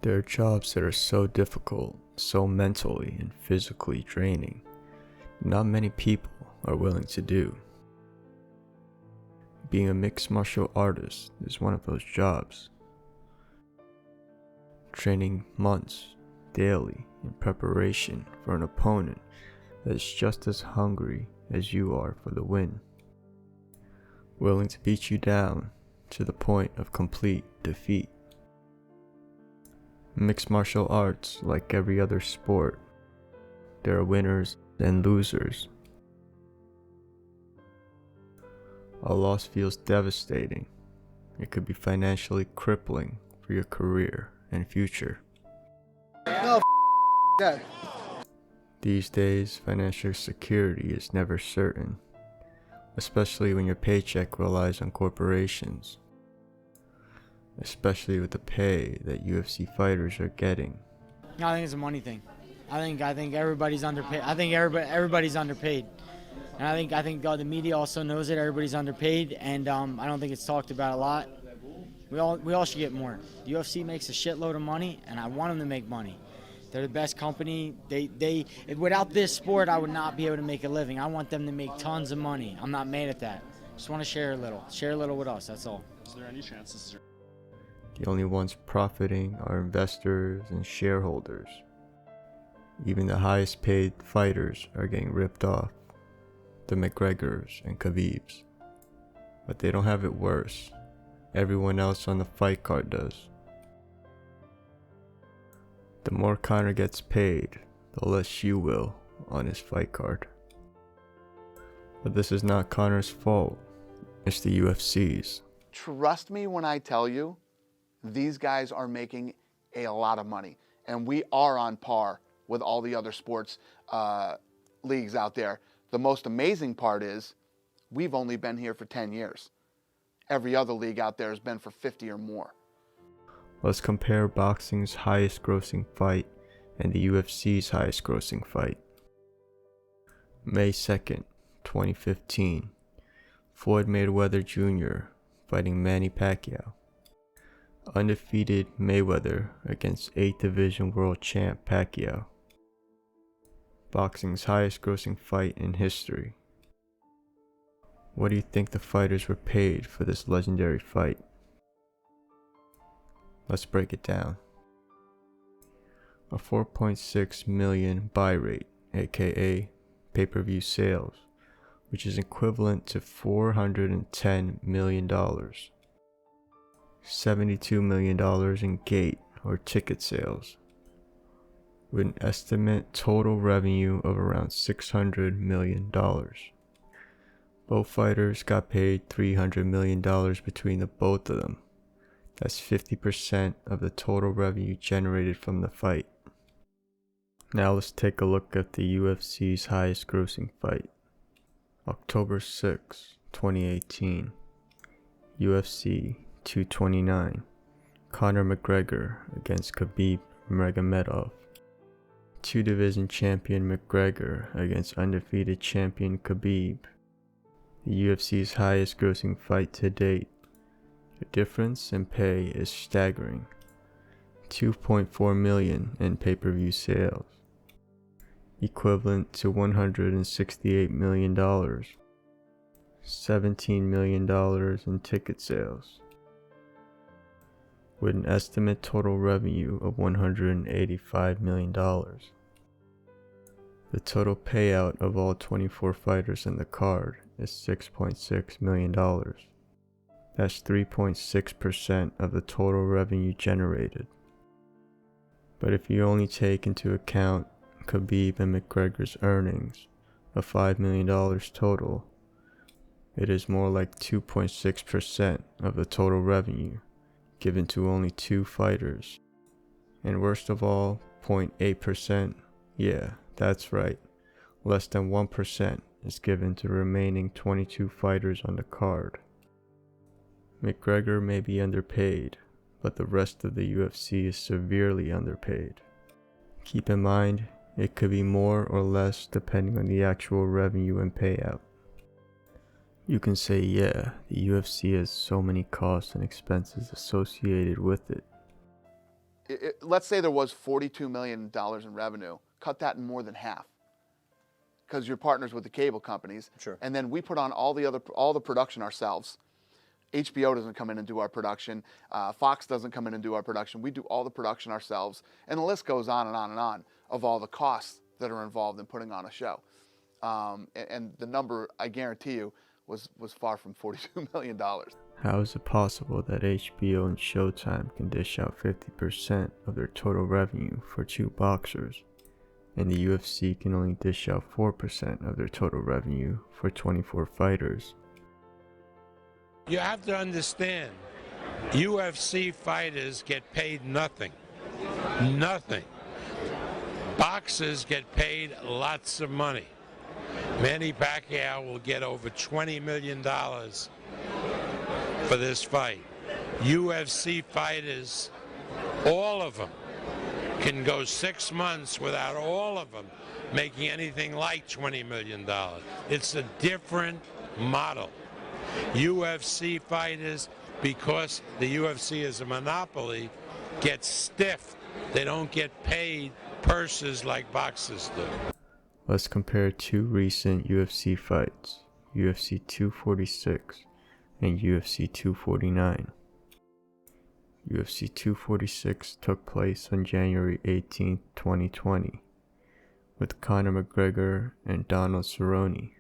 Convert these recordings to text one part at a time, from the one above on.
There are jobs that are so difficult, so mentally and physically draining, not many people are willing to do. Being a mixed martial artist is one of those jobs. Training months, daily, in preparation for an opponent that is just as hungry as you are for the win. Willing to beat you down to the point of complete defeat. Mixed martial arts, like every other sport, there are winners and losers. A loss feels devastating. It could be financially crippling for your career and future. No, that. These days, financial security is never certain, especially when your paycheck relies on corporations. Especially with the pay that UFC fighters are getting. I think it's a money thing. I think everybody's underpaid. I think everybody's underpaid, and I think the media also knows it. Everybody's underpaid, and I don't think it's talked about a lot. We all should get more. The UFC makes a shitload of money, and I want them to make money. They're the best company. They without this sport, I would not be able to make a living. I want them to make tons of money. I'm not mad at that. Just want to share a little with us. That's all. Is there any chances? The only ones profiting are investors and shareholders. Even the highest paid fighters are getting ripped off, the McGregors and Khabibs. But they don't have it worse. Everyone else on the fight card does. The more Conor gets paid, the less you will on his fight card. But this is not Conor's fault, it's the UFC's. Trust me when I tell you, these guys are making a lot of money, and we are on par with all the other sports leagues out there. The most amazing part is we've only been here for 10 years. Every other league out there has been for 50 or more. Let's compare boxing's highest grossing fight and the UFC's highest grossing fight. May 2nd, 2015, Floyd Mayweather Jr. fighting Manny Pacquiao. Undefeated Mayweather against 8th Division World Champ Pacquiao. Boxing's highest grossing fight in history. What do you think the fighters were paid for this legendary fight? Let's break it down. A 4.6 million buy rate, aka pay-per-view sales, which is equivalent to $410 million. $72 million in gate or ticket sales, with an estimate total revenue of around $600 million. Both fighters got paid $300 million between the both of them. That's 50% of the total revenue generated from the fight. Now let's take a look at the UFC's highest grossing fight. October 6, 2018. UFC 229. Conor McGregor against Khabib Nurmagomedov. 2-division champion McGregor against undefeated champion Khabib. The UFC's highest grossing fight to date. The difference in pay is staggering. 2.4 million in pay-per-view sales, equivalent to $168 million. $17 million in ticket sales, with an estimate total revenue of $185 million. The total payout of all 24 fighters in the card is $6.6 million. That's 3.6% of the total revenue generated. But if you only take into account Khabib and McGregor's earnings of $5 million total, it is more like 2.6% of the total revenue given to only 2 fighters. And worst of all, 0.8%, yeah, that's right, less than 1% is given to the remaining 22 fighters on the card. McGregor may be underpaid, but the rest of the UFC is severely underpaid. Keep in mind, it could be more or less depending on the actual revenue and payout. You can say, yeah, the UFC has so many costs and expenses associated with it. let's say there was $42 million in revenue, cut that in more than half, because you're partners with the cable companies. Sure. And then we put on all the production ourselves. HBO doesn't come in and do our production. Fox doesn't come in and do our production. We do all the production ourselves. And the list goes on and on and on of all the costs that are involved in putting on a show. And the number, I guarantee you, was far from $42 million. How is it possible that HBO and Showtime can dish out 50% of their total revenue for two boxers, and the UFC can only dish out 4% of their total revenue for 24 fighters? You have to understand, UFC fighters get paid nothing. Nothing. Boxers get paid lots of money. Manny Pacquiao will get over $20 million for this fight. UFC fighters, all of them, can go 6 months without all of them making anything like $20 million. It's a different model. UFC fighters, because the UFC is a monopoly, get stiffed. They don't get paid purses like boxers do. Let's compare two recent UFC fights, UFC 246 and UFC 249. UFC 246 took place on January 18, 2020, with Conor McGregor and Donald Cerrone.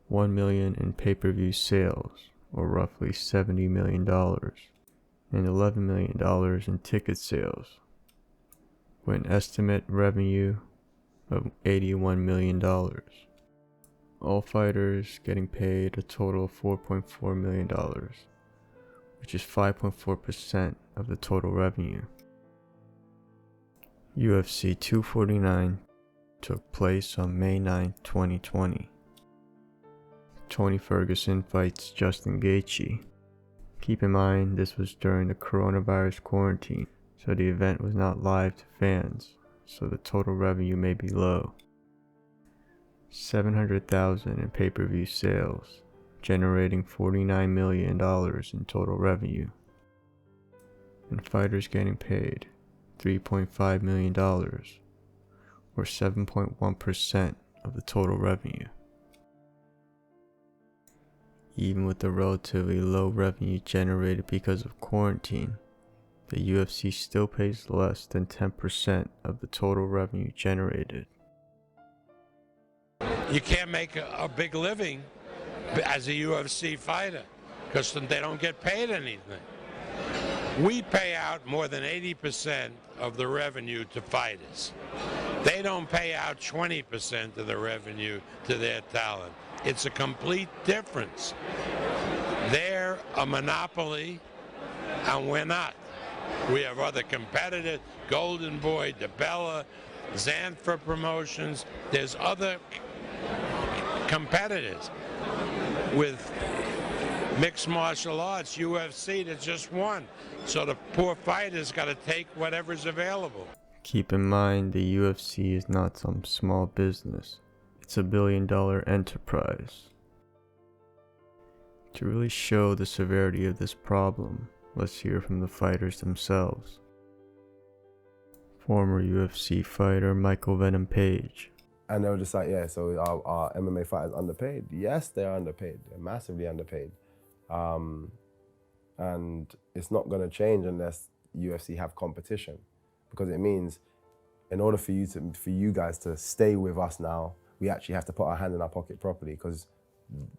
1 million in pay-per-view sales, or roughly $70 million, and $11 million in ticket sales, with an estimate revenue of $81 million. All fighters getting paid a total of $4.4 million, which is 5.4% of the total revenue. UFC 249 took place on May 9, 2020. Tony Ferguson fights Justin Gaethje. Keep in mind, this was during the coronavirus quarantine, so the event was not live to fans, so the total revenue may be low. $700,000 in pay-per-view sales, generating $49 million in total revenue. And fighters getting paid $3.5 million, or 7.1% of the total revenue. Even with the relatively low revenue generated because of quarantine, the UFC still pays less than 10% of the total revenue generated. You can't make a big living as a UFC fighter because they don't get paid anything. We pay out more than 80% of the revenue to fighters. They don't pay out 20% of the revenue to their talent. It's a complete difference. They're a monopoly, and we're not. We have other competitors, Golden Boy, DeBella, Xanthra Promotions. There's other competitors with mixed martial arts, UFC, there's just one. So the poor fighter's got to take whatever's available. Keep in mind, the UFC is not some small business. It's a billion-dollar enterprise. To really show the severity of this problem, let's hear from the fighters themselves. Former UFC fighter Michael Venom Page. And they were just like, yeah, so our MMA fighters underpaid? Yes, they're underpaid. They're massively underpaid. And it's not going to change unless UFC have competition, because it means in order for you guys to stay with us now, we actually have to put our hand in our pocket properly, because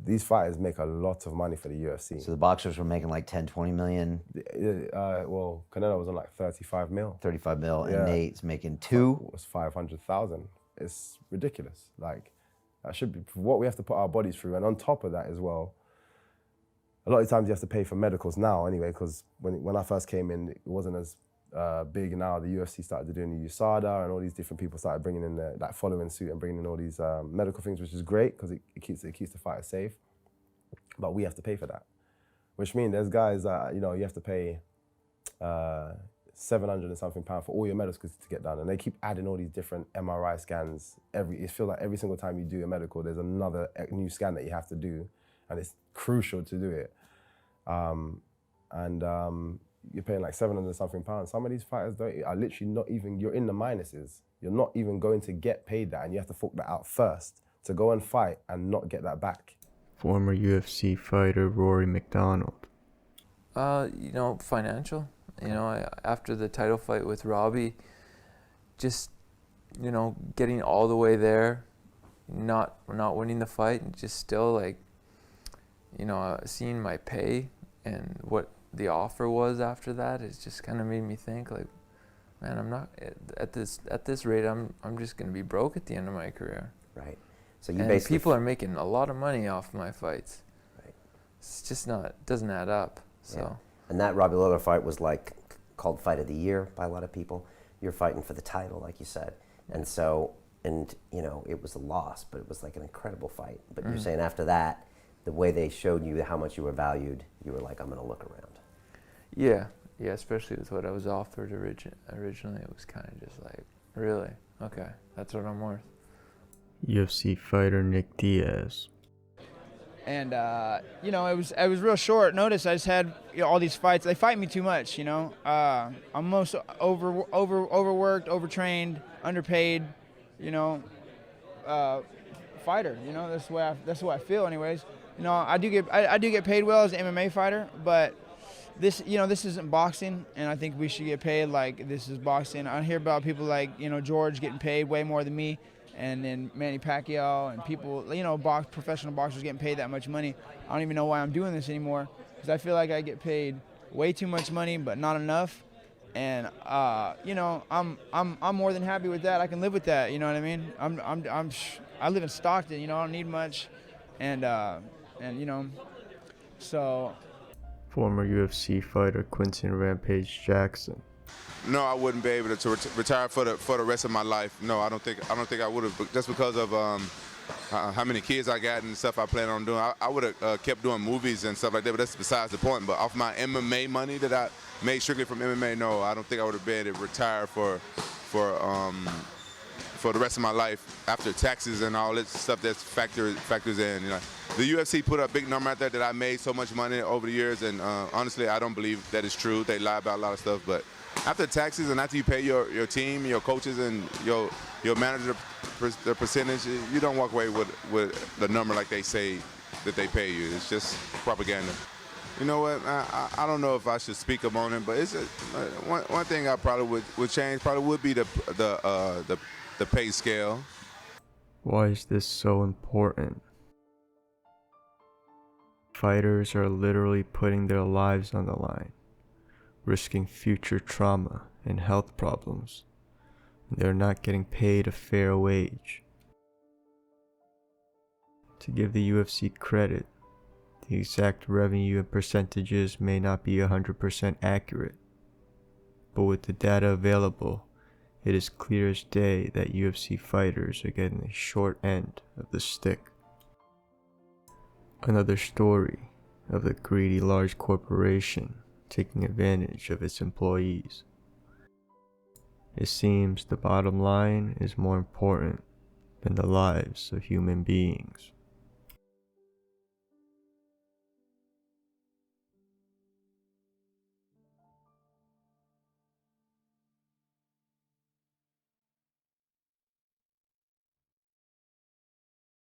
these fighters make a lot of money for the UFC. So the boxers were making like 10, 20 million? Well, Canelo was on like 35 mil. 35 mil, Yeah. and Nate's making two? It was 500,000. It's ridiculous. Like, that should be what we have to put our bodies through. And on top of that as well, a lot of times you have to pay for medicals now anyway, because when I first came in, it wasn't as big. Now the UFC started doing the USADA, and all these different people started bringing in that following suit and bringing in all these medical things, which is great because it keeps the fighter safe. But we have to pay for that, which means there's guys that you have to pay 700 and something pounds for all your medicals to get done, and they keep adding all these different MRI scans. It feels like every single time you do a medical, there's another new scan that you have to do, and it's crucial to do it. you're paying like 700 something pounds. Some of these fighters are literally not even, you're in the minuses. You're not even going to get paid that, and you have to fork that out first to go and fight and not get that back. Former UFC fighter Rory McDonald. Financial. After the title fight with Robbie, just, getting all the way there, not winning the fight, and just still seeing my pay and what the offer was after that, it just kind of made me think like, man, I'm not at this rate. I'm just gonna be broke at the end of my career. Right. So you and basically people are making a lot of money off my fights. Right. It's just doesn't add up. So. Yeah. And that Robbie Lawler fight was called Fight of the Year by a lot of people. You're fighting for the title, like you said, and so it was a loss, but it was like an incredible fight. But you're saying after that, the way they showed you how much you were valued, you were like, I'm gonna look around. Yeah, especially with what I was offered originally, it was kind of just like, really? Okay, that's what I'm worth. UFC fighter Nick Diaz. And it was real short notice. I just had all these fights. They fight me too much, I'm most overworked, overtrained, underpaid, fighter. That's the way I feel, anyways. I do get paid well as an MMA fighter, but this isn't boxing, and I think we should get paid like this is boxing. I hear about people like George getting paid way more than me, and then Manny Pacquiao and people, professional boxers getting paid that much money. I don't even know why I'm doing this anymore, because I feel like I get paid way too much money, but not enough. And I'm more than happy with that. I can live with that. You know what I mean? I live in Stockton. I don't need much, and so. Former UFC fighter Quinton Rampage Jackson. No, I wouldn't be able to retire for the rest of my life. No, I don't think I would have, just because of how many kids I got and stuff I plan on doing. I would have kept doing movies and stuff like that, but that's besides the point. But off my MMA money that I made strictly from MMA, no, I don't think I would have been able to retire for the rest of my life after taxes and all that stuff that factors in. The UFC put a big number out there that I made so much money over the years, and honestly, I don't believe that is true. They lie about a lot of stuff, but after taxes and after you pay your team, your coaches, and your manager the percentage, you don't walk away with the number like they say that they pay you. It's just propaganda. You know what? I don't know if I should speak up on it, but it's one thing I probably would change. Probably would be the pay scale. Why is this so important? Fighters are literally putting their lives on the line, risking future trauma and health problems, and they're not getting paid a fair wage. To give the UFC credit, the exact revenue and percentages may not be 100% accurate, but with the data available, it is clear as day that UFC fighters are getting the short end of the stick. Another story of the greedy large corporation taking advantage of its employees. It seems the bottom line is more important than the lives of human beings.